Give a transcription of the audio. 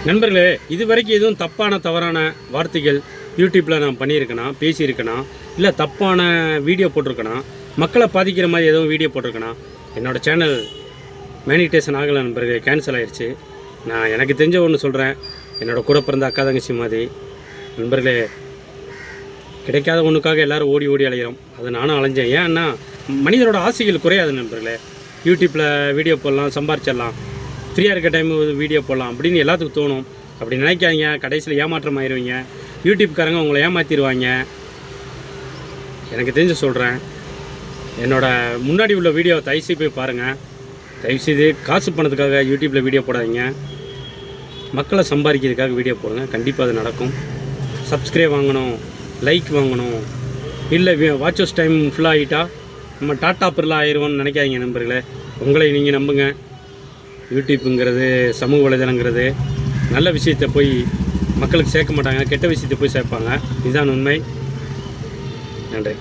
நண்பர்களே, இது வரைக்கும் எதுவும் தவறான வார்த்தைகள் யூடியூப்பில் நான் பண்ணியிருக்கேனா, பேசியிருக்கேனா, இல்லை தப்பான வீடியோ போட்டிருக்கேனா, மக்களை பாதிக்கிற மாதிரி எதுவும் வீடியோ போட்டிருக்கேனா? என்னோடய சேனல் மேனிடேஷன் ஆகலை நண்பர்களே, கேன்சல் ஆகிடுச்சு. நான் எனக்கு தெரிஞ்ச ஒன்று சொல்கிறேன். என்னோடய கூட பிறந்த அக்கா தங்கச்சி மாதிரி நண்பர்களே, கிடைக்காத ஒன்றுக்காக எல்லோரும் ஓடி ஓடி அலைகிறோம். அது நானும் அலைஞ்சேன். ஏன்னா மனிதனோட ஆசைகள் குறையாது நண்பர்களே. யூடியூப்பில் வீடியோ போடலாம், சம்பாரிச்சிடலாம், ஃப்ரீயாக இருக்க டைம் வீடியோ போடலாம் அப்படின்னு எல்லாத்துக்கும் தோணும். அப்படி நினைக்காதீங்க, கடைசியில் ஏமாற்றம் ஆயிடுவீங்க. யூடியூப்காரங்க உங்களை ஏமாற்றிடுவாங்க. எனக்கு தெரிஞ்சு சொல்கிறேன். என்னோடய முன்னாடி உள்ள வீடியோ தயவுசெய்து போய் பாருங்கள். தயவுசெய்து காசு பணத்துக்காக யூடியூப்பில் வீடியோ போடாதீங்க. மக்களை சம்பாதிக்கிறதுக்காக வீடியோ போடுங்க. கண்டிப்பாக அது நடக்கும். சப்ஸ்கிரைப் வாங்கணும், லைக் வாங்கணும், இல்லை வாட்சஸ் டைம் ஃபுல்லாக ஆகிட்டா நம்ம டாட்டா பிரில் ஆயிடுவோம்னு நினைக்காதீங்க நண்பர்களே. உங்களை நீங்கள் நம்புங்க. யூடியூப்புங்கிறது, சமூக வலைதளங்கிறது நல்ல விஷயத்தை போய் மக்களுக்கு சேர்க்க மாட்டாங்க, கெட்ட விஷயத்தை போய் சேர்ப்பாங்க. இதுதான் உண்மை. நன்றி.